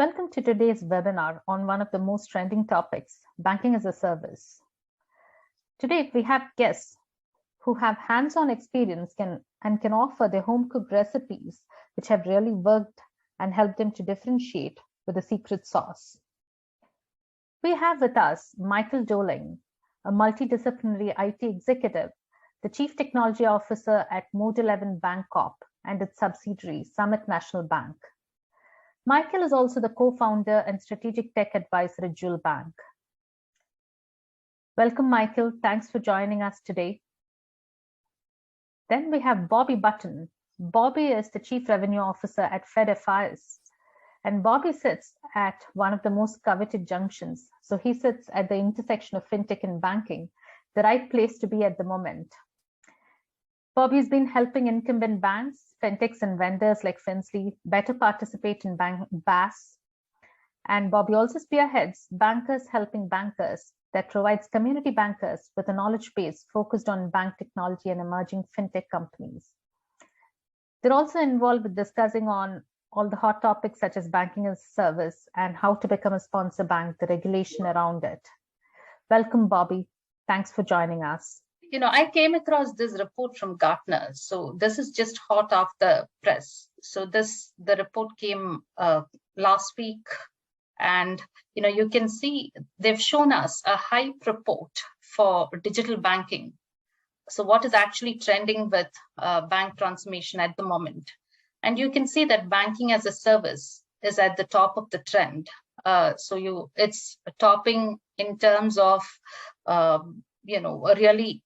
Welcome to today's webinar on one of the most trending topics, banking as a service. Today, we have guests who have hands-on experience and can offer their home-cooked recipes, which have really worked and helped them to differentiate with the secret sauce. We have with us Michael Doling, a multidisciplinary IT executive, the Chief Technology Officer at Mode 11 Bank Corp and its subsidiary, Summit National Bank. Michael is also the co-founder and strategic tech advisor at Jewel Bank. Welcome, Michael. Thanks for joining us today. Then we have Bobby Button. Bobby is the Chief Revenue Officer at FedFIS. And Bobby sits at one of the most coveted junctions. So he sits at the intersection of fintech and banking, the right place to be at the moment. Bobby's been helping incumbent banks, fintechs, and vendors like Finsley better participate in BaaS. And Bobby also spearheads Bankers Helping Bankers that provides community bankers with a knowledge base focused on bank technology and emerging fintech companies. They're also involved with discussing on all the hot topics such as banking as a service and how to become a sponsor bank, the regulation around it. Welcome, Bobby. Thanks for joining us. I came across this report from Gartner. So this is just hot off the press. So the report came last week, and you can see they've shown us a hype report for digital banking. So what is actually trending with bank transformation at the moment? And you can see that banking as a service is at the top of the trend. It's topping in terms of really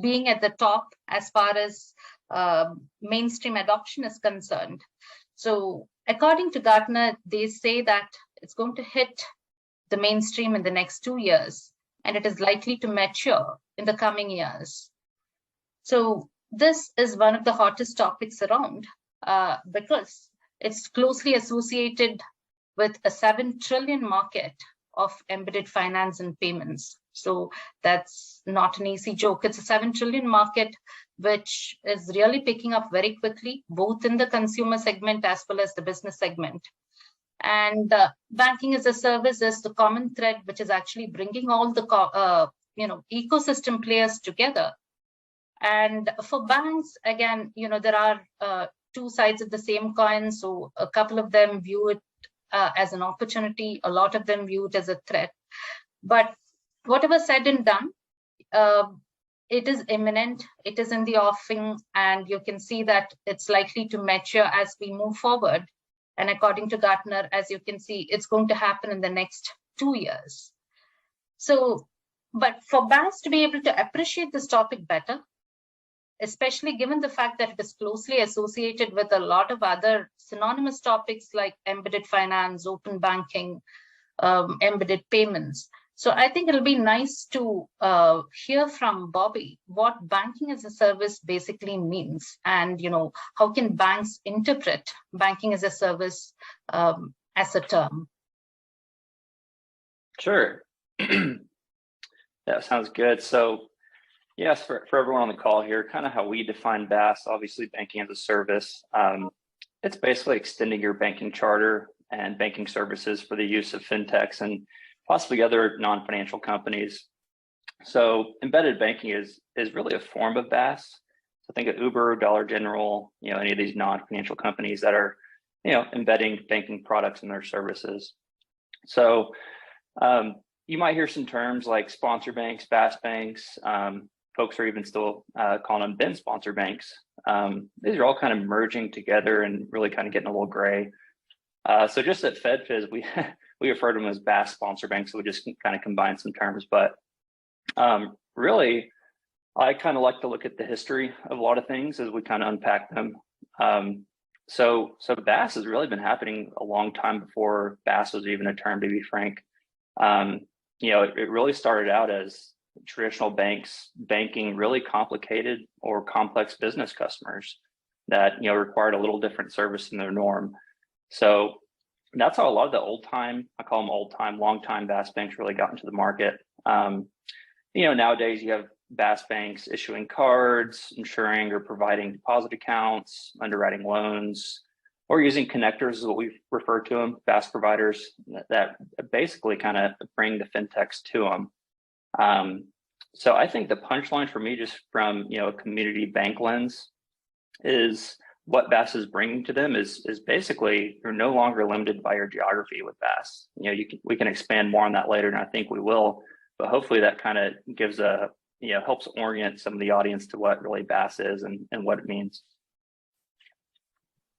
being at the top as far as mainstream adoption is concerned. So according to Gartner, they say that it's going to hit the mainstream in the next 2 years, and it is likely to mature in the coming years. So this is one of the hottest topics around because it's closely associated with a 7 trillion market of embedded finance and payments. So that's not an easy joke. It's a 7 trillion market, which is really picking up very quickly, both in the consumer segment as well as the business segment. And banking as a service is the common thread, which is actually bringing all the ecosystem players together. And for banks, again, there are two sides of the same coin. So a couple of them view it as an opportunity. A lot of them view it as a threat. But whatever said and done, it is imminent, it is in the offing, and you can see that it's likely to mature as we move forward. And according to Gartner, as you can see, it's going to happen in the next 2 years. So, but for banks to be able to appreciate this topic better, especially given the fact that it is closely associated with a lot of other synonymous topics like embedded finance, open banking, embedded payments. So I think it'll be nice to hear from Bobby what banking as a service basically means, and how can banks interpret banking as a service as a term. Sure. That sounds good. So yes, for everyone on the call here, kind of how we define BaaS, obviously banking as a service. It's basically extending your banking charter and banking services for the use of fintechs and possibly other non-financial companies. So embedded banking is really a form of BaaS. So think of Uber, Dollar General, any of these non-financial companies that are, embedding banking products in their services. So you might hear some terms like sponsor banks, BaaS banks. Folks are even still calling them BIN sponsor banks. These are all kind of merging together and really kind of getting a little gray. So just at FedFiz, we refer to them as BaaS sponsor banks, so we just kind of combine some terms. But really, I kind of like to look at the history of a lot of things as we kind of unpack them. So BaaS has really been happening a long time before BaaS was even a term, to be frank. It really started out as traditional banks banking really complicated or complex business customers that required a little different service than their norm. So that's how a lot of the I call them old time, long time BaaS banks really got into the market. Nowadays you have BaaS banks issuing cards, insuring or providing deposit accounts, underwriting loans, or using connectors is what we refer to them, BaaS providers that basically kind of bring the fintechs to them. So I think the punchline for me, just from a community bank lens, is what BaaS is bringing to them is basically you're no longer limited by your geography with BaaS. We can expand more on that later, and I think we will. But hopefully that kind of gives helps orient some of the audience to what really BaaS is and what it means.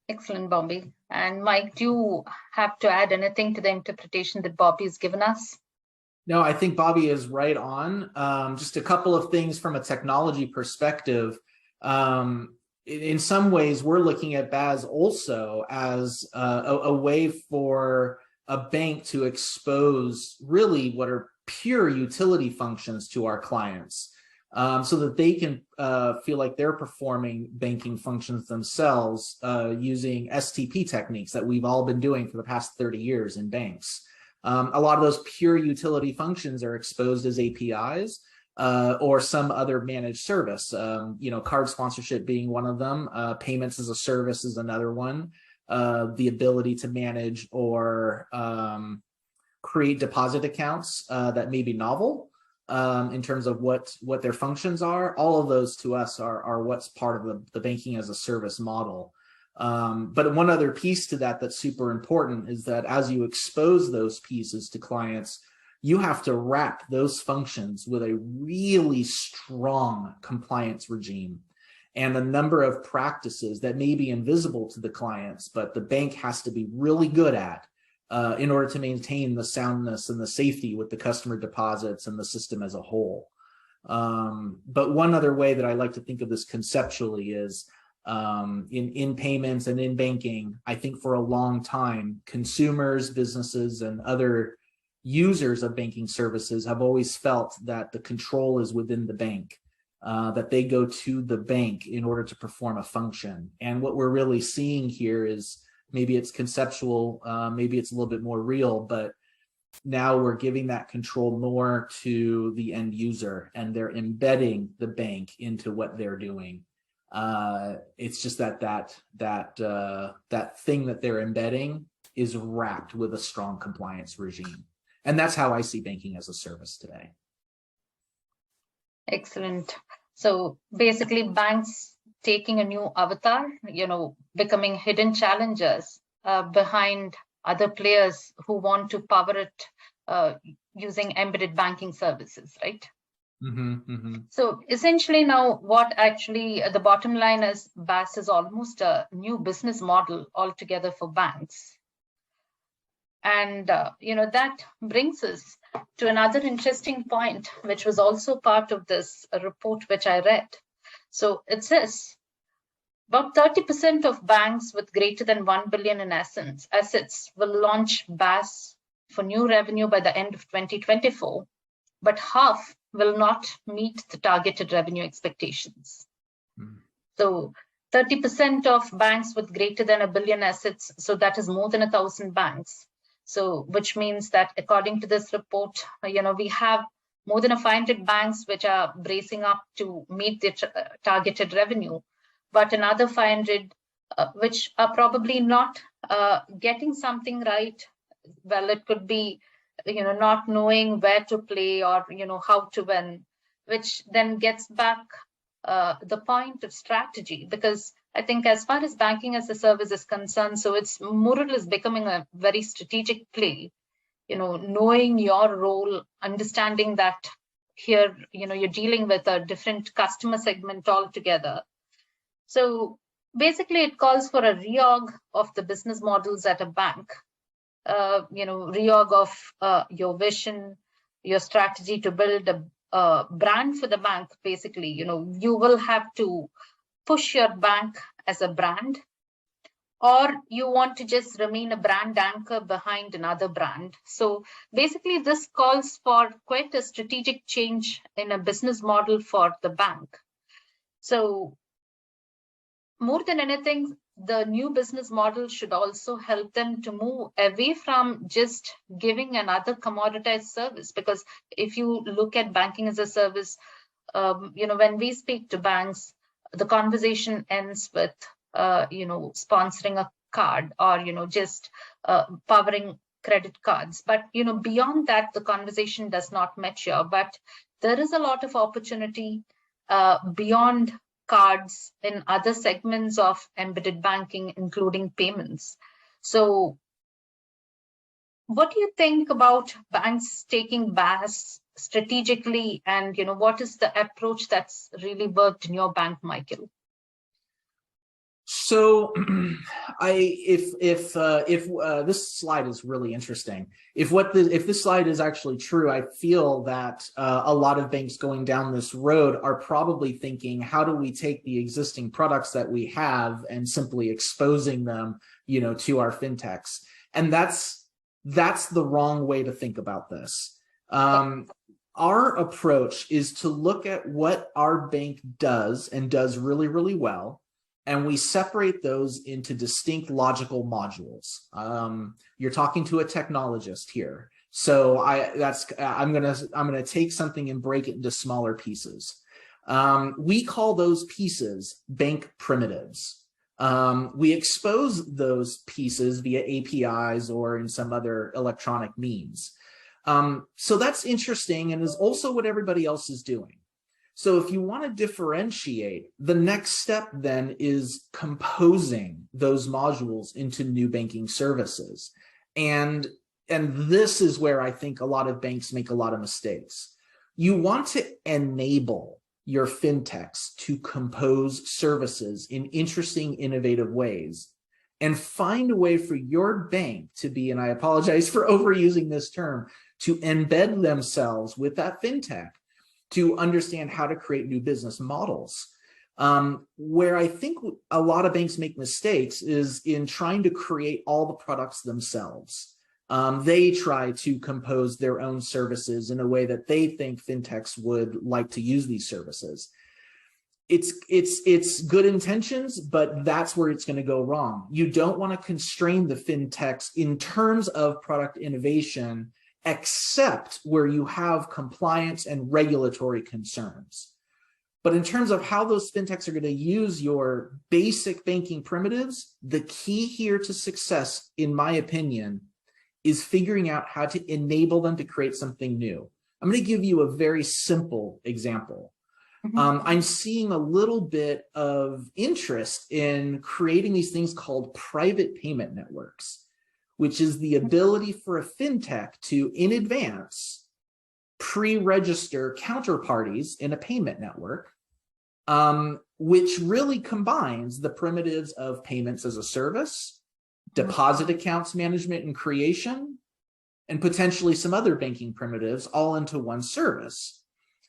Excellent, Bobby. And Mike, do you have to add anything to the interpretation that Bobby has given us? No, I think Bobby is right on. Just a couple of things from a technology perspective. In some ways, we're looking at BaaS also as a way for a bank to expose really what are pure utility functions to our clients, so that they can feel like they're performing banking functions themselves using STP techniques that we've all been doing for the past 30 years in banks. A lot of those pure utility functions are exposed as APIs or some other managed service, card sponsorship being one of them, payments as a service is another one, the ability to manage or create deposit accounts that may be novel in terms of what their functions are. All of those to us are what's part of the banking as a service model. But one other piece to that that's super important is that as you expose those pieces to clients, you have to wrap those functions with a really strong compliance regime and a number of practices that may be invisible to the clients, but the bank has to be really good at in order to maintain the soundness and the safety with the customer deposits and the system as a whole. But one other way that I like to think of this conceptually is in payments and in banking. I think for a long time, consumers, businesses, and other users of banking services have always felt that the control is within the bank, that they go to the bank in order to perform a function. And what we're really seeing here is, maybe it's conceptual, maybe it's a little bit more real, but now we're giving that control more to the end user, and they're embedding the bank into what they're doing. It's just that thing that they're embedding is wrapped with a strong compliance regime. And that's how I see banking as a service today. Excellent. So basically banks taking a new avatar, becoming hidden challengers behind other players who want to power it using embedded banking services, right? So essentially now what actually the bottom line is, BaaS is almost a new business model altogether for banks. And, that brings us to another interesting point, which was also part of this report, which I read. So it says about 30% of banks with greater than 1 billion in assets will launch BaaS for new revenue by the end of 2024, but half will not meet the targeted revenue expectations. So 30% of banks with greater than $1 billion assets, so that is more than 1,000 banks. So which means that according to this report, we have more than 500 banks which are bracing up to meet the targeted revenue, but another 500 which are probably not getting something right. Well, it could be, not knowing where to play or, how to win, which then gets back the point of strategy, because I think as far as banking as a service is concerned, so it's more or less becoming a very strategic play, knowing your role, understanding that here, you're dealing with a different customer segment altogether. So basically it calls for a reorg of the business models at a bank, reorg of your vision, your strategy to build a brand for the bank. Basically, you will have to push your bank as a brand, or you want to just remain a brand anchor behind another brand. So basically this calls for quite a strategic change in a business model for the bank. So more than anything, the new business model should also help them to move away from just giving another commoditized service. Because if you look at banking as a service, when we speak to banks, the conversation ends with, sponsoring a card or, just powering credit cards. But, beyond that, the conversation does not mature. But there is a lot of opportunity beyond cards in other segments of embedded banking, including payments. So what do you think about banks taking BaaS strategically, and what is the approach that's really worked in your bank, Michael? So, if this slide is really interesting, if this slide is actually true, I feel that a lot of banks going down this road are probably thinking, how do we take the existing products that we have and simply exposing them, to our fintechs? And that's the wrong way to think about this. Our approach is to look at what our bank does and does really, really well, and we separate those into distinct logical modules. You're talking to a technologist here, so I'm gonna take something and break it into smaller pieces. We call those pieces bank primitives. We expose those pieces via APIs or in some other electronic means. So that's interesting and is also what everybody else is doing. So if you want to differentiate, the next step then is composing those modules into new banking services. And this is where I think a lot of banks make a lot of mistakes. You want to enable your fintechs to compose services in interesting, innovative ways, and find a way for your bank to be, and I apologize for overusing this term, to embed themselves with that fintech to understand how to create new business models. Where I think a lot of banks make mistakes is in trying to create all the products themselves. They try to compose their own services in a way that they think fintechs would like to use these services. It's good intentions, but that's where it's going to go wrong. You don't want to constrain the fintechs in terms of product innovation, except where you have compliance and regulatory concerns. But in terms of how those fintechs are going to use your basic banking primitives, the key here to success, in my opinion, is figuring out how to enable them to create something new. I'm going to give you a very simple example. I'm seeing a little bit of interest in creating these things called private payment networks, which is the ability for a fintech to, in advance, pre-register counterparties in a payment network, which really combines the primitives of payments as a service, deposit accounts management and creation, and potentially some other banking primitives all into one service.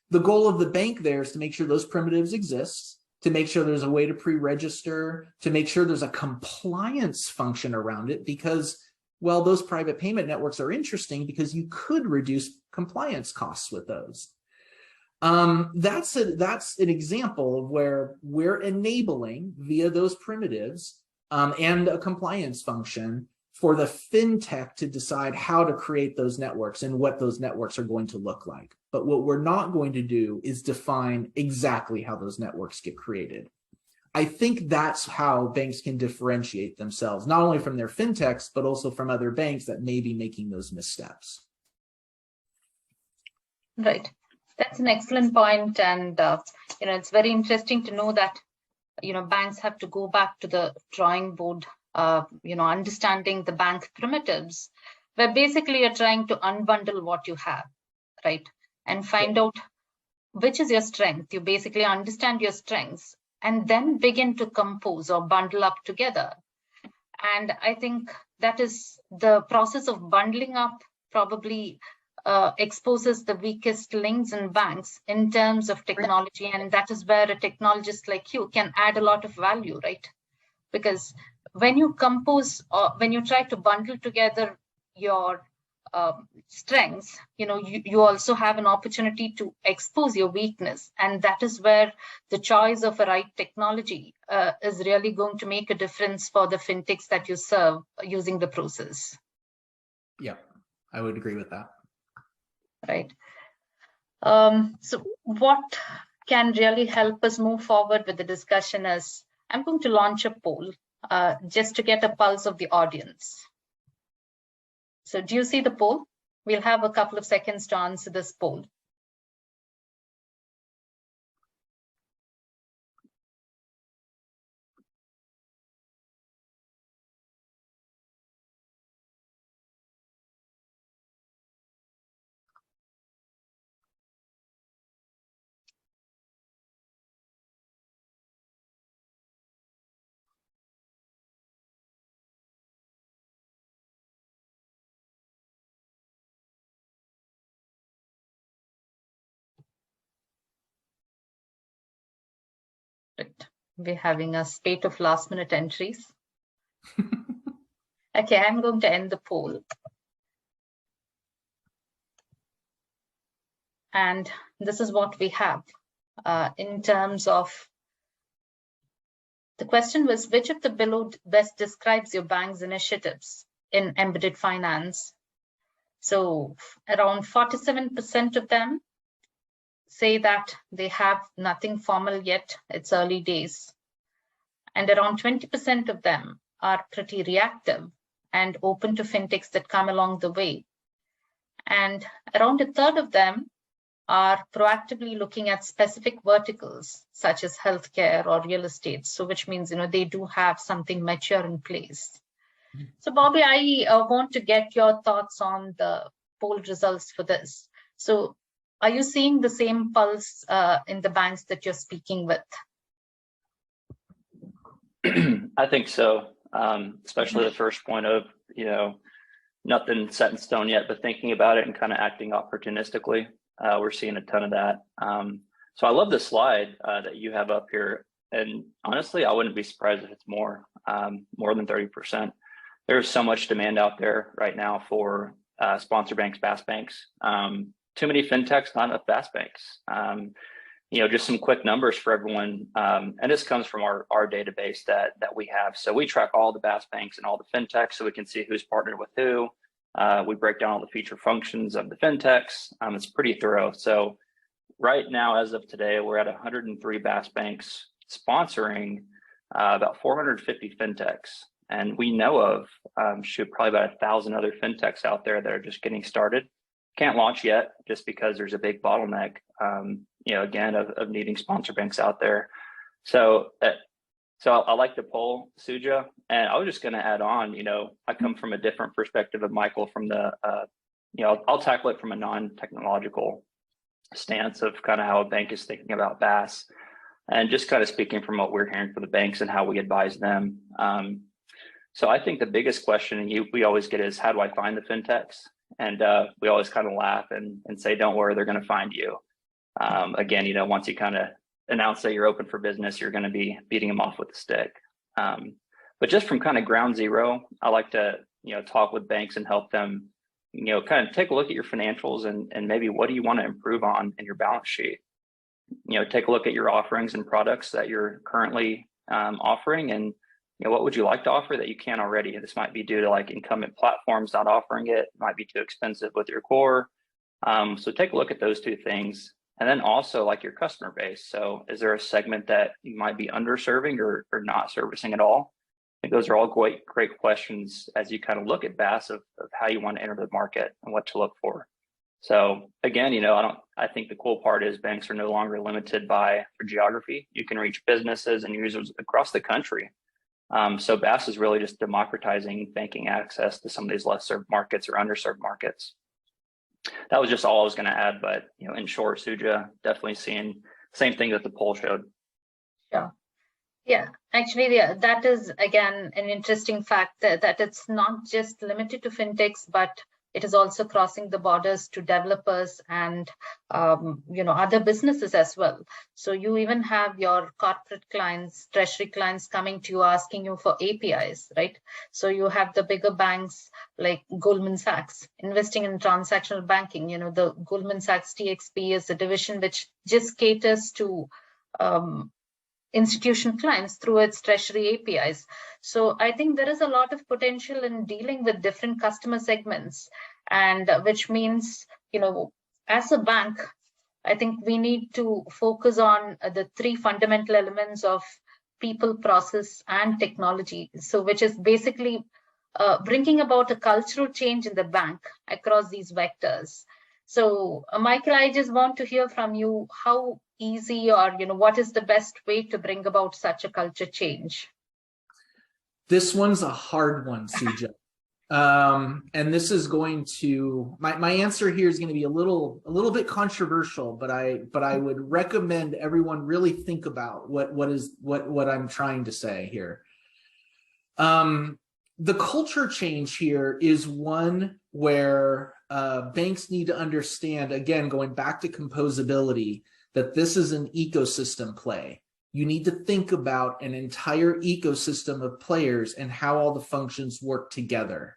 The goal of the bank there is to make sure those primitives exist, to make sure there's a way to pre-register, to make sure there's a compliance function around it, because, well, those private payment networks are interesting because you could reduce compliance costs with those. That's an example of where we're enabling via those primitives and a compliance function for the fintech to decide how to create those networks and what those networks are going to look like. But what we're not going to do is define exactly how those networks get created. I think that's how banks can differentiate themselves, not only from their fintechs, but also from other banks that may be making those missteps. Right. That's an excellent point. And, it's very interesting to know that, banks have to go back to the drawing board, understanding the bank primitives, where basically you're trying to unbundle what you have, right? And find out which is your strength. You basically understand your strengths and then begin to compose or bundle up together. And I think that is the process of bundling up probably exposes the weakest links in banks in terms of technology. And that is where a technologist like you can add a lot of value, right? Because when you compose or when you try to bundle together your strengths, you also have an opportunity to expose your weakness. And that is where the choice of a right technology is really going to make a difference for the fintechs that you serve using the process. Yeah, I would agree with that. Right. So what can really help us move forward with the discussion is, I'm going to launch a poll. just to get a pulse of the audience. So do you see the poll? We'll have a couple of seconds to answer this poll. Right. We're having a spate of last-minute entries. Okay, I'm going to end the poll. And this is what we have in terms of, the question was, which of the below best describes your bank's initiatives in embedded finance? So around 47% of them say that they have nothing formal yet, it's early days. And around 20% of them are pretty reactive and open to fintechs that come along the way. And around a third of them are proactively looking at specific verticals such as healthcare or real estate. So which means, they do have something mature in place. So Bobby, I want to get your thoughts on the poll results for this. So are you seeing the same pulse in the banks that you're speaking with? I think so, especially the first point of, nothing set in stone yet, but thinking about it and kind of acting opportunistically. We're seeing a ton of that. So I love the slide that you have up here. And honestly, I wouldn't be surprised if it's more than 30%. There's so much demand out there right now for sponsor banks, BaaS banks. Too many fintechs, not enough BaaS banks. Just some quick numbers for everyone. And this comes from our database that we have. So we track all the BaaS banks and all the fintechs so we can see who's partnered with who. We break down all the feature functions of the fintechs. It's pretty thorough. So right now, as of today, we're at 103 BaaS banks sponsoring about 450 fintechs. And we know of probably about 1,000 other fintechs out there that are just getting started. Can't launch yet just because there's a big bottleneck, again, of needing sponsor banks out there. So I like the poll, Suja, and I was just going to add on, I come from a different perspective of Michael from the, I'll tackle it from a non-technological stance of kind of how a bank is thinking about BaaS and just kind of speaking from what we're hearing from the banks and how we advise them. So I think the biggest question we always get is, how do I find the fintechs? And we always kind of laugh and say, don't worry, they're going to find you. Again, once you kind of announce that you're open for business, you're going to be beating them off with a stick. But just from kind of ground zero, I like to, talk with banks and help them, kind of take a look at your financials and maybe what do you want to improve on in your balance sheet? Take a look at your offerings and products that you're currently offering and, what would you like to offer that you can't already? This might be due to like incumbent platforms not offering it, might be too expensive with your core. So take a look at those two things. And then also like your customer base. So is there a segment that you might be underserving or not servicing at all? I think those are all great questions as you kind of look at BaaS of how you want to enter the market and what to look for. So again, I think the cool part is banks are no longer limited by geography. You can reach businesses and users across the country. So BaaS is really just democratizing banking access to some of these less served markets or underserved markets. That was just all I was going to add, but in short, Suja, definitely seeing same thing that the poll showed. Yeah, actually, that is again an interesting fact that it's not just limited to fintechs, but it is also crossing the borders to developers and other businesses as well. So you even have your corporate clients, treasury clients coming to you asking you for APIs, right? So you have the bigger banks like Goldman Sachs investing in transactional banking. The Goldman Sachs TXP is a division which just caters to institutional clients through its treasury APIs. So I think there is a lot of potential in dealing with different customer segments, and which means, as a bank, I think we need to focus on the three fundamental elements of people, process, and technology. So which is basically bringing about a cultural change in the bank across these vectors. So Michael, I just want to hear from you how easy, or what is the best way to bring about such a culture change? This one's a hard one, CJ. And this is going to, my answer here is going to be a little bit controversial, but I would recommend everyone really think about what I'm trying to say here. The culture change here is one where banks need to understand, again, going back to composability, that this is an ecosystem play. You need to think about an entire ecosystem of players and how all the functions work together.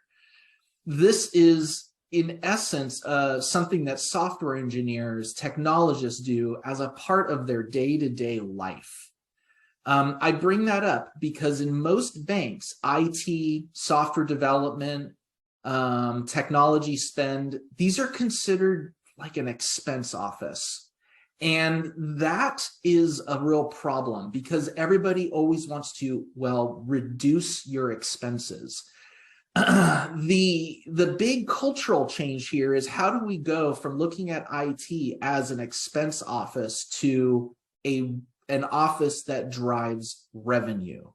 This is, in essence, something that software engineers, technologists do as a part of their day-to-day life. I bring that up because in most banks, IT, software development, technology spend, these are considered like an expense office. And that is a real problem because everybody always wants to, well, reduce your expenses. The big cultural change here is, how do we go from looking at IT as an expense office to an office that drives revenue?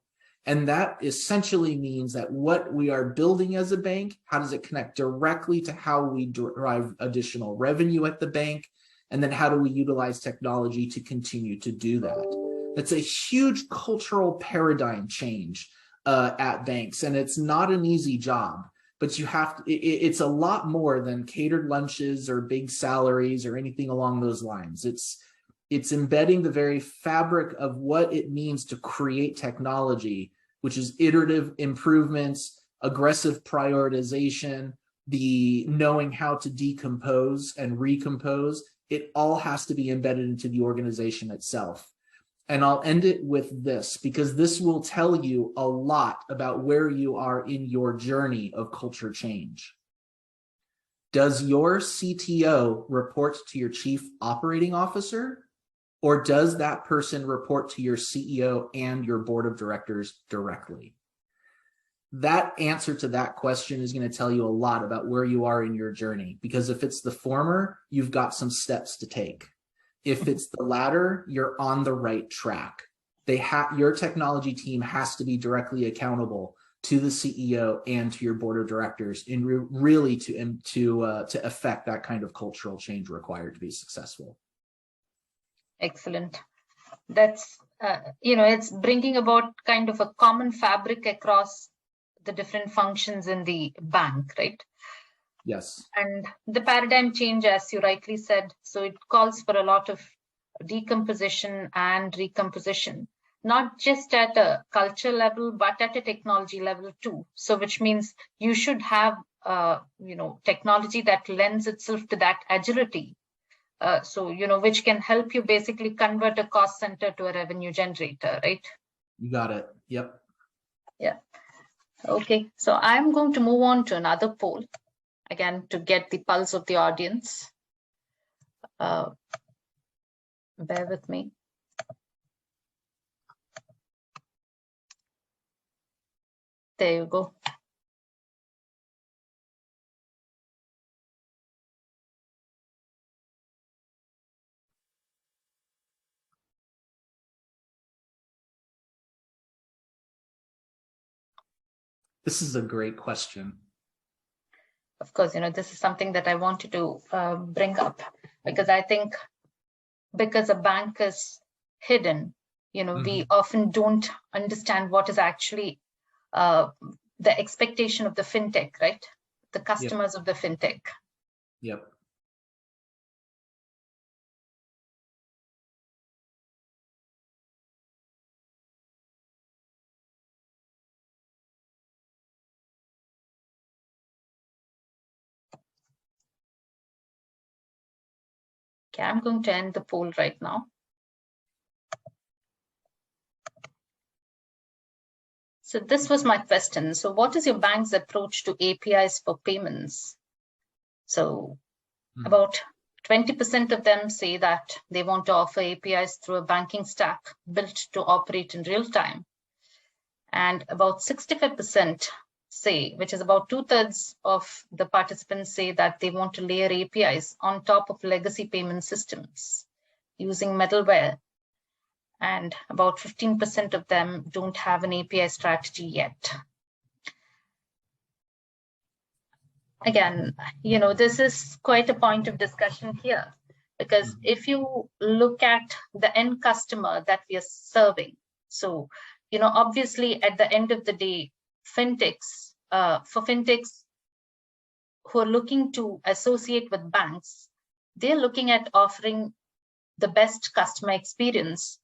And that essentially means that what we are building as a bank, how does it connect directly to how we drive additional revenue at the bank? And then how do we utilize technology to continue to do that? That's a huge cultural paradigm change at banks, and it's not an easy job, but you have to, it's a lot more than catered lunches or big salaries or anything along those lines. It's embedding the very fabric of what it means to create technology, which is iterative improvements, aggressive prioritization, the knowing how to decompose and recompose. It all has to be embedded into the organization itself. And I'll end it with this, because this will tell you a lot about where you are in your journey of culture change. Does your CTO report to your chief operating officer, or does that person report to your CEO and your board of directors directly? That answer to that question is going to tell you a lot about where you are in your journey, because if it's the former, you've got some steps to take. If it's the latter, you're on the right track. Your technology team has to be directly accountable to the CEO and to your board of directors in really to affect that kind of cultural change required to be successful. Excellent. That's it's bringing about kind of a common fabric across the different functions in the bank, right? Yes. And the paradigm change, as you rightly said, so it calls for a lot of decomposition and recomposition, not just at a culture level, but at a technology level too. So which means you should have, technology that lends itself to that agility. Which can help you basically convert a cost center to a revenue generator, right? You got it. Yep. Yeah. Okay. So I'm going to move on to another poll, again, to get the pulse of the audience. Bear with me. There you go. This is a great question. Of course, this is something that I wanted to bring up, because I think because a bank is hidden, we often don't understand what is actually the expectation of the fintech, right? The customers of the fintech. Yep. Okay, I'm going to end the poll right now. So this was my question. So what is your bank's approach to APIs for payments? So about 20% of them say that they want to offer APIs through a banking stack built to operate in real time. And about 65% say, which is about 2/3 of the participants, say that they want to layer APIs on top of legacy payment systems using middleware. And about 15% of them don't have an API strategy yet. Again, this is quite a point of discussion here, because if you look at the end customer that we are serving, so, obviously at the end of the day, fintechs, for fintechs who are looking to associate with banks, they're looking at offering the best customer experience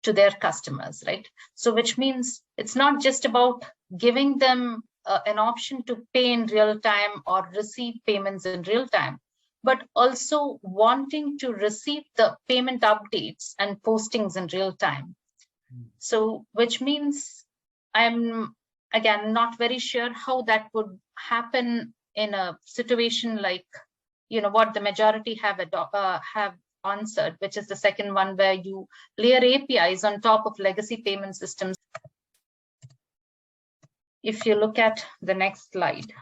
to their customers, right? So which means it's not just about giving them an option to pay in real time or receive payments in real time, but also wanting to receive the payment updates and postings in real time. So which means I'm, again, not very sure how that would happen in a situation like, what the majority have answered, which is the second one, where you layer APIs on top of legacy payment systems. If you look at the next slide,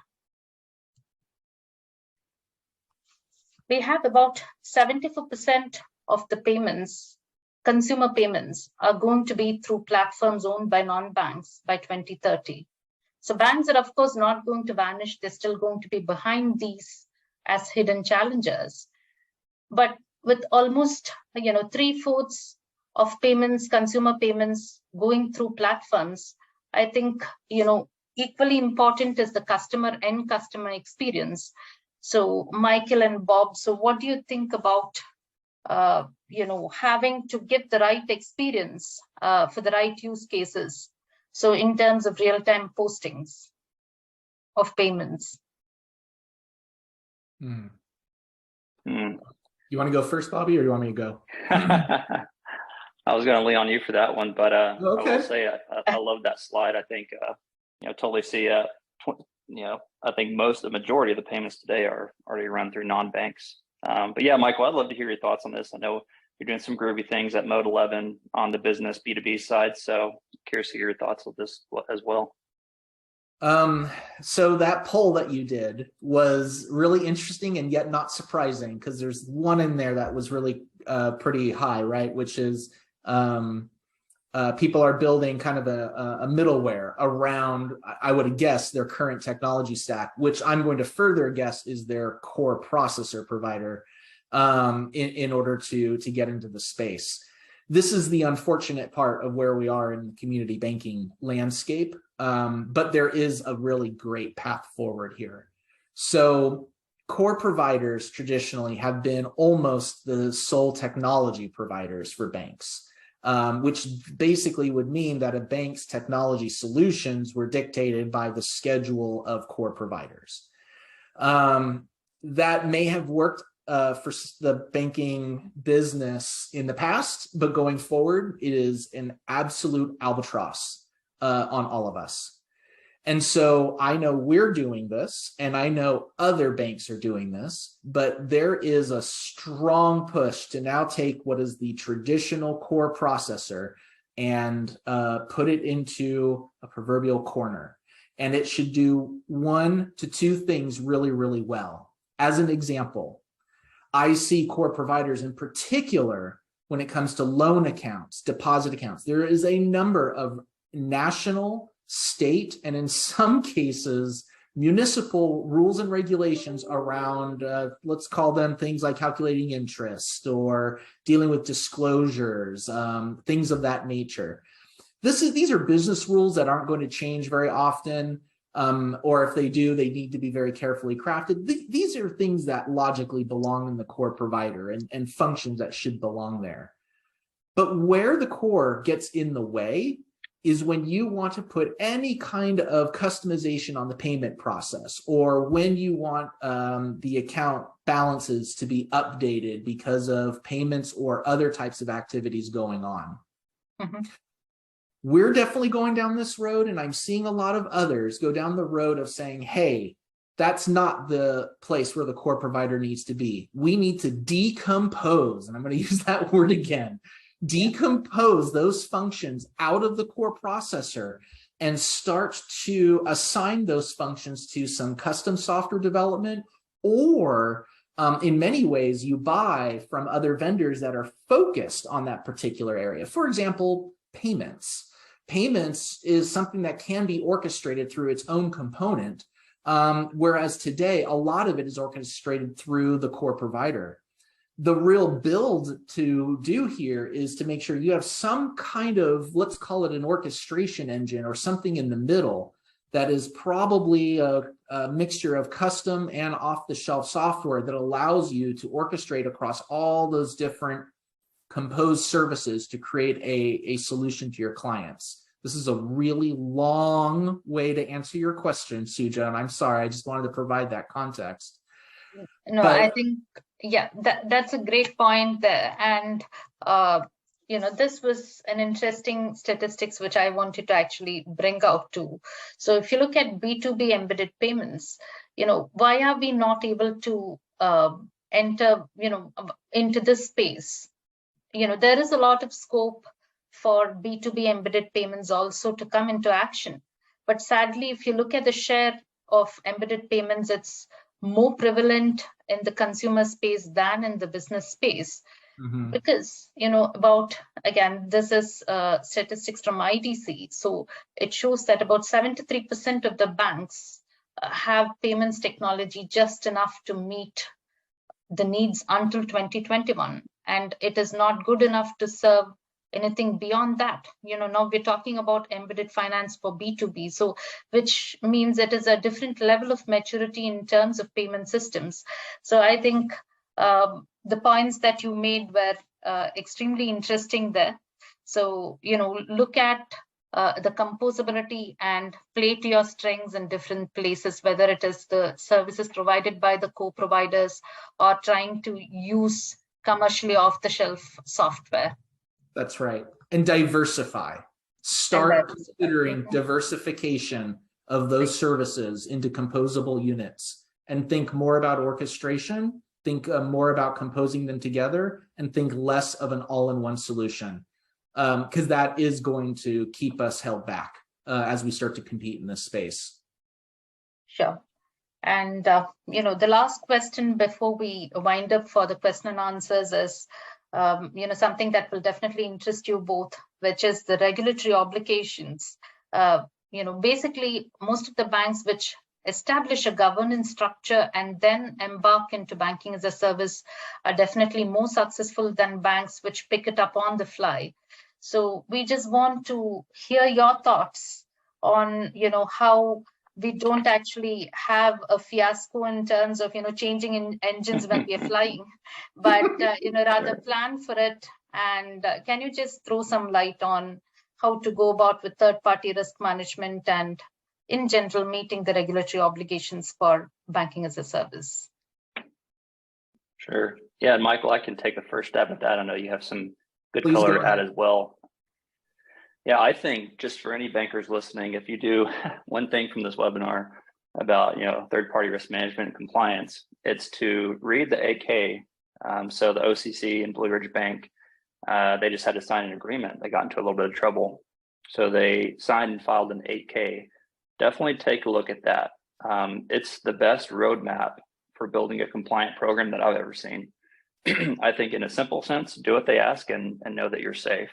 we have about 74% of the payments, consumer payments, are going to be through platforms owned by non-banks by 2030. So banks are, of course, not going to vanish. They're still going to be behind these as hidden challengers. But with almost, 3/4 of payments, consumer payments, going through platforms, I think, equally important is the end customer experience. So Michael and Bob, so what do you think about, having to give the right experience for the right use cases? So in terms of real-time postings of payments. You want to go first, Bobby, or you want me to go? I was going to lean on you for that one, but okay. I will say I love that slide. I think totally see. I think the majority of the payments today are already run through non-banks. But yeah, Michael, I'd love to hear your thoughts on this. I know you're doing some groovy things at Mode 11 on the business B2B side, so curious to hear your thoughts with this as well. So that poll that you did was really interesting and yet not surprising, because there's one in there that was really pretty high, right? Which is people are building kind of a middleware around, I would guess, their current technology stack, which I'm going to further guess is their core processor provider in order to get into the space. This is the unfortunate part of where we are in the community banking landscape, but there is a really great path forward here. So core providers traditionally have been almost the sole technology providers for banks, which basically would mean that a bank's technology solutions were dictated by the schedule of core providers. That may have worked for the banking business in the past, but going forward, it is an absolute albatross on all of us. And so I know we're doing this, and I know other banks are doing this, but there is a strong push to now take what is the traditional core processor and put it into a proverbial corner. And it should do 1 to 2 things really, really well. As an example, I see core providers in particular when it comes to loan accounts, deposit accounts. There is a number of national, state, and in some cases, municipal rules and regulations around, let's call them things like calculating interest or dealing with disclosures, things of that nature. These are business rules that aren't going to change very often. Or if they do, they need to be very carefully crafted. These are things that logically belong in the core provider and functions that should belong there. But where the core gets in the way is when you want to put any kind of customization on the payment process, or when you want the account balances to be updated because of payments or other types of activities going on. Mm-hmm. We're definitely going down this road, and I'm seeing a lot of others go down the road of saying, hey, That's not the place where the core provider needs to be. We need to decompose, and I'm going to use that word again, decompose those functions out of the core processor and start to assign those functions to some custom software development, or in many ways, you buy from other vendors that are focused on that particular area. For example, payments. Payments is something that can be orchestrated through its own component, whereas today, a lot of it is orchestrated through the core provider. The real build to do here is to make sure you have some kind of, let's call it an orchestration engine or something in the middle that is probably a mixture of custom and off-the-shelf software that allows you to orchestrate across all those different composed services to create a solution to your clients. This is a really long way to answer your question, Suja, and I'm sorry, I just wanted to provide that context. No, I think, yeah, that's a great point there. And, this was an interesting statistics which I wanted to actually bring out too. So if you look at B2B embedded payments, why are we not able to enter, into this space? There is a lot of scope for B2B embedded payments also to come into action. But sadly, if you look at the share of embedded payments, it's more prevalent in the consumer space than in the business space. Mm-hmm. Because, this is statistics from IDC. So it shows that about 73% of the banks have payments technology just enough to meet the needs until 2021. And it is not good enough to serve anything beyond that. Now we're talking about embedded finance for B2B, so which means it is a different level of maturity in terms of payment systems. So I think the points that you made were extremely interesting there. So, look at the composability and play to your strengths in different places, whether it is the services provided by the co-providers or trying to use commercially off-the-shelf software. That's right. And diversify. Start considering diversification of those services into composable units, and think more about orchestration, think more about composing them together, and think less of an all-in-one solution, because that is going to keep us held back as we start to compete in this space. Sure. And, the last question before we wind up for the question and answers is, something that will definitely interest you both, which is the regulatory obligations. Basically, most of the banks which establish a governance structure and then embark into banking as a service are definitely more successful than banks which pick it up on the fly. So we just want to hear your thoughts on, how we don't actually have a fiasco in terms of, changing in engines when we are flying, but, rather plan for it. And can you just throw some light on how to go about with third-party risk management and in general meeting the regulatory obligations for banking as a service? Sure. Yeah, Michael, I can take the first stab at that. I know you have some good color to add as well. Yeah, I think just for any bankers listening, if you do one thing from this webinar about third-party risk management and compliance, it's to read the 8K. So the OCC and Blue Ridge Bank, they just had to sign an agreement. They got into a little bit of trouble, so they signed and filed an 8K. Definitely take a look at that. It's the best roadmap for building a compliant program that I've ever seen. I think in a simple sense, do what they ask and know that you're safe.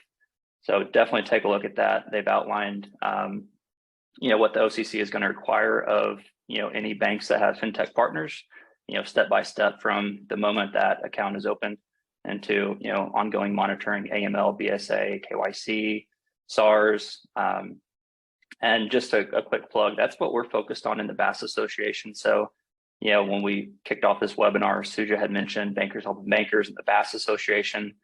So definitely take a look at that. They've outlined, what the OCC is going to require of, any banks that have fintech partners, step by step from the moment that account is opened into, ongoing monitoring, AML, BSA, KYC, SARS. And just a quick plug, that's what we're focused on in the BaaS Association. So, when we kicked off this webinar, Suja had mentioned Bankers Helping Bankers and the BaaS Association.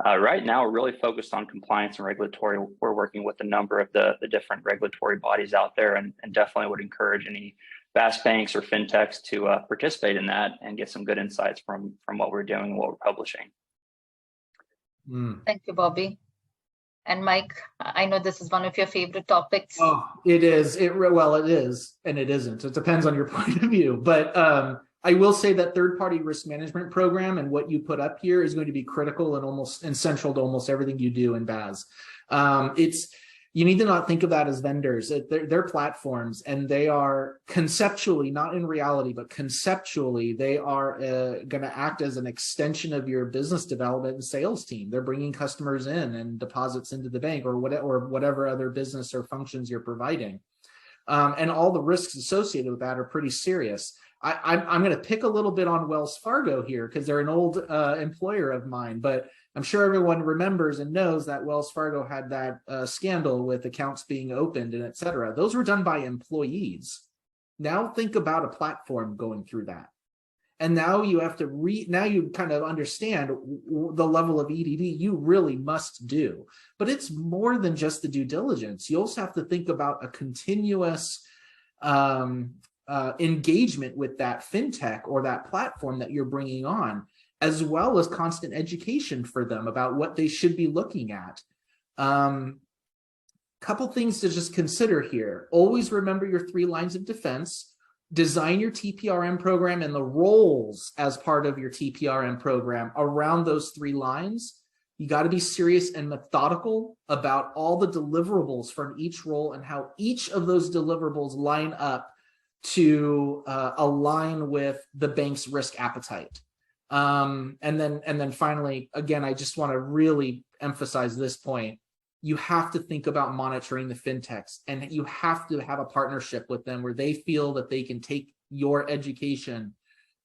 Right now, we're really focused on compliance and regulatory. We're working with a number of the different regulatory bodies out there, and definitely would encourage any BaaS banks or fintechs to participate in that and get some good insights from what we're doing and what we're publishing. Thank you, Bobby. And Mike, I know this is one of your favorite topics. Oh, it is. Well, it is, and it isn't. It depends on your point of view. But I will say that third-party risk management program and what you put up here is going to be critical and central to almost everything you do in BaaS. You need to not think of that as vendors. They're platforms, and they are conceptually, not in reality, but conceptually, they are going to act as an extension of your business development and sales team. They're bringing customers in and deposits into the bank or whatever other business or functions you're providing. And all the risks associated with that are pretty serious. I'm going to pick a little bit on Wells Fargo here because they're an old employer of mine, but I'm sure everyone remembers and knows that Wells Fargo had that scandal with accounts being opened and et cetera. Those were done by employees. Now think about a platform going through that. And now you have to now you kind of understand the level of EDD you really must do. But it's more than just the due diligence. You also have to think about a continuous engagement with that fintech or that platform that you're bringing on, as well as constant education for them about what they should be looking at. Couple things to just consider here. Always remember your 3 lines of defense. Design your TPRM program and the roles as part of your TPRM program around those 3 lines. You got to be serious and methodical about all the deliverables from each role and how each of those deliverables line up to align with the bank's risk appetite. And then finally, again, I just want to really emphasize this point. You have to think about monitoring the fintechs, and you have to have a partnership with them where they feel that they can take your education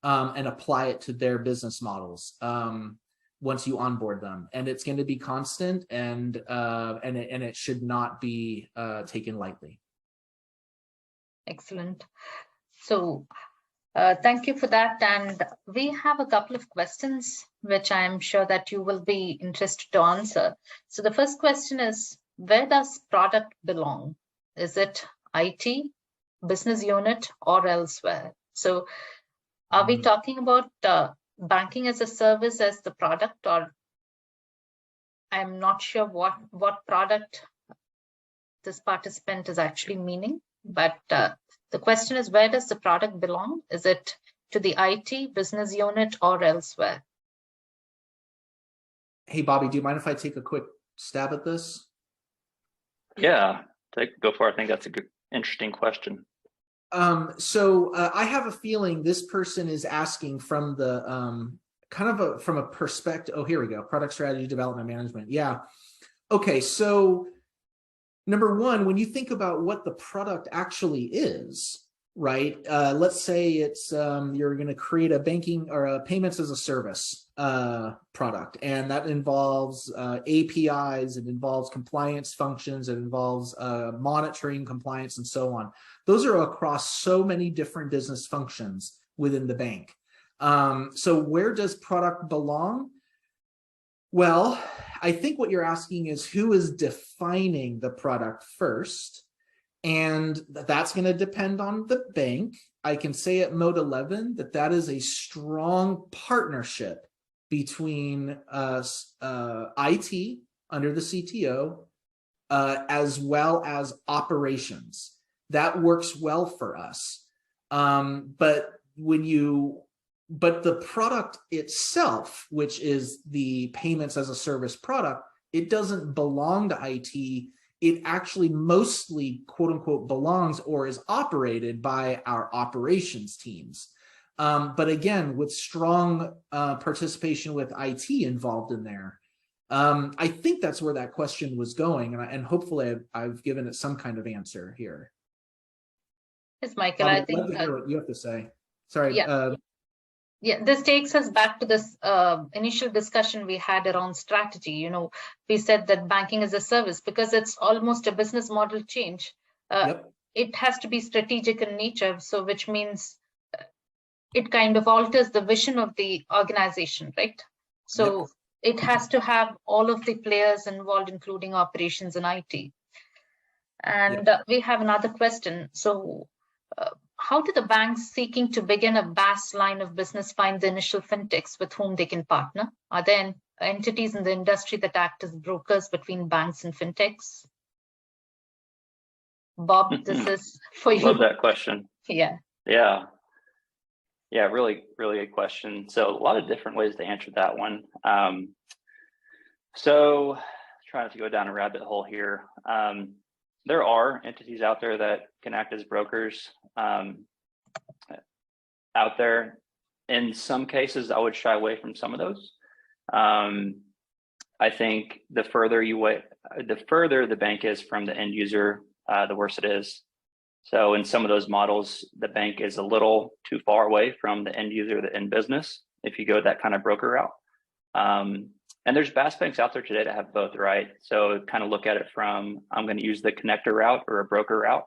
and apply it to their business models once you onboard them. And it's going to be constant, and it should not be taken lightly. Excellent. So thank you for that. And we have a couple of questions, which I'm sure that you will be interested to answer. So the first question is, where does product belong? Is it IT, business unit, or elsewhere? So are we talking about banking as a service as the product, or I'm not sure what product this participant is actually meaning, but the question is, where does the product belong? Is it to the IT, business unit, or elsewhere? Hey, Bobby, do you mind if I take a quick stab at this? Yeah, go for it. I think that's a good, interesting question. So I have a feeling this person is asking from the from a perspective. Oh, here we go. Product strategy, development management. Yeah. Okay. So number one, when you think about what the product actually is, right? Let's say it's you're going to create a banking or a payments as a service product, and that involves APIs, it involves compliance functions, it involves monitoring compliance, and so on. Those are across so many different business functions within the bank. So where does product belong? Well, I think what you're asking is who is defining the product first, and that's going to depend on the bank. I can say at Mode 11 that is a strong partnership between IT under the CTO as well as operations. That works well for us. But the product itself, which is the payments as a service product, it doesn't belong to IT. It actually mostly, quote unquote, belongs or is operated by our operations teams. But again, with strong participation with IT involved in there. I think that's where that question was going. And hopefully I've given it some kind of answer here. Yes, Michael, I think what you have to say. Sorry. Yeah. Yeah, this takes us back to this initial discussion we had around strategy. You know, we said that banking is a service because it's almost a business model change. Yep. It has to be strategic in nature, so which means it kind of alters the vision of the organization, right? So yep. It has to have all of the players involved, including operations and IT. And yep. We have another question. So how do the banks seeking to begin a BaaS line of business find the initial fintechs with whom they can partner? Are there entities in the industry that act as brokers between banks and fintechs? Bob, this is for you. Love that question. Yeah. Yeah. Yeah, really, really good question. So a lot of different ways to answer that one. So trying to go down a rabbit hole here. There are entities out there that can act as brokers out there. In some cases, I would shy away from some of those. I think the further the bank is from the end user, the worse it is. So in some of those models, the bank is a little too far away from the end user, the end business, if you go that kind of broker route. And there's BaaS banks out there today that have both, right? So kind of look at it from, I'm going to use the connector route or a broker route,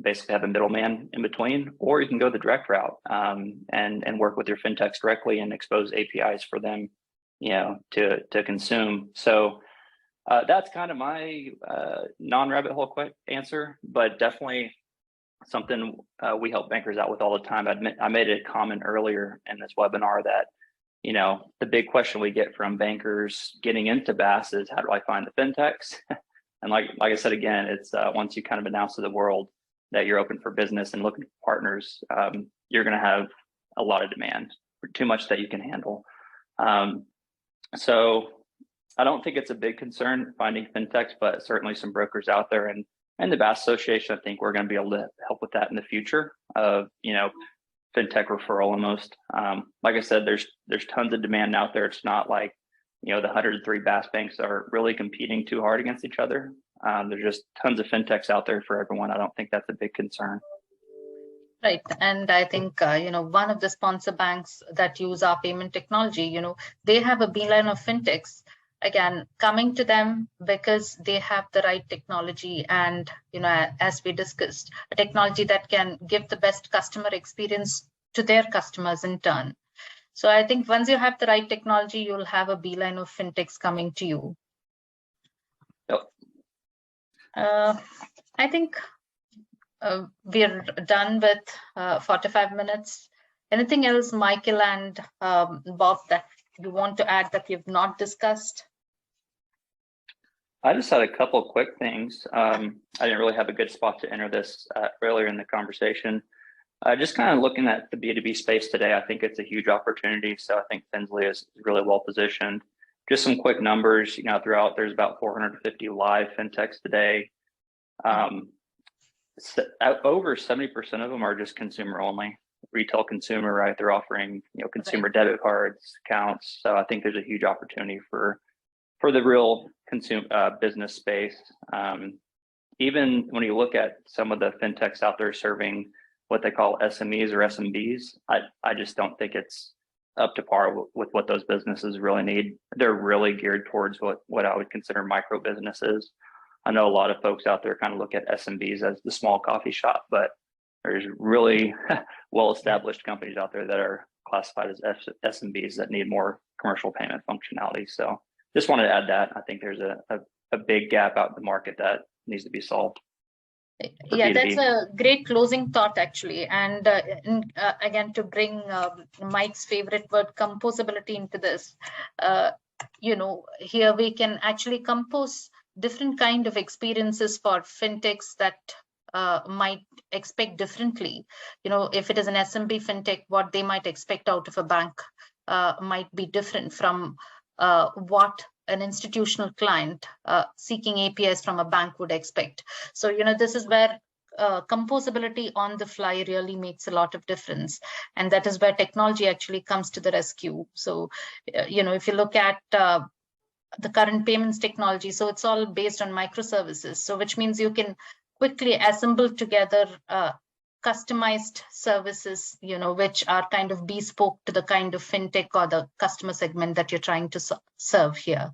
basically have a middleman in between, or you can go the direct route and work with your fintechs directly and expose APIs for them, to consume. So that's kind of my non-rabbit hole quick answer, but definitely something we help bankers out with all the time. I made a comment earlier in this webinar that, the big question we get from bankers getting into BaaS is, how do I find the fintechs? And like I said, again, it's once you kind of announce to the world that you're open for business and looking for partners, you're going to have a lot of demand, too much that you can handle. So I don't think it's a big concern finding fintechs, but certainly some brokers out there, and the BaaS Association, I think we're going to be able to help with that in the future of, fintech referral almost. Like I said, there's tons of demand out there. It's not like, the 103 BaaS banks are really competing too hard against each other. There's just tons of fintechs out there for everyone. I don't think that's a big concern. Right. And I think, one of the sponsor banks that use our payment technology, they have a beeline of fintechs, again, coming to them because they have the right technology and, as we discussed, a technology that can give the best customer experience to their customers in turn. So I think once you have the right technology, you'll have a beeline of fintechs coming to you. Yep. I think we're done with 45 minutes. Anything else, Michael and Bob, that you want to add that we've not discussed? I just had a couple of quick things. I didn't really have a good spot to enter this earlier in the conversation. Just kind of looking at the B2B space today, I think it's a huge opportunity. So I think Finzly is really well positioned. Just some quick numbers, throughout, there's about 450 live fintechs today. Over 70% of them are just consumer only, retail consumer, right? They're offering, consumer debit cards, accounts. So I think there's a huge opportunity for the real business space. Even when you look at some of the fintechs out there serving what they call SMEs or SMBs, I just don't think it's up to par with what those businesses really need. They're really geared towards what I would consider micro businesses. I know a lot of folks out there kind of look at SMBs as the small coffee shop, but there's really well-established companies out there that are classified as SMBs that need more commercial payment functionality. So just wanted to add that. I think there's a big gap out in the market that needs to be solved. Yeah, B2B. that's a great closing thought, actually. And again, to bring Mike's favorite word, composability, into this, here we can actually compose different kind of experiences for fintechs that might expect differently. If it is an SMB fintech, what they might expect out of a bank might be different from what an institutional client seeking APIs from a bank would expect. So, this is where composability on the fly really makes a lot of difference. And that is where technology actually comes to the rescue. So, if you look at the current payments technology, so it's all based on microservices. So which means you can quickly assemble together customized services, which are kind of bespoke to the kind of fintech or the customer segment that you're trying to serve here.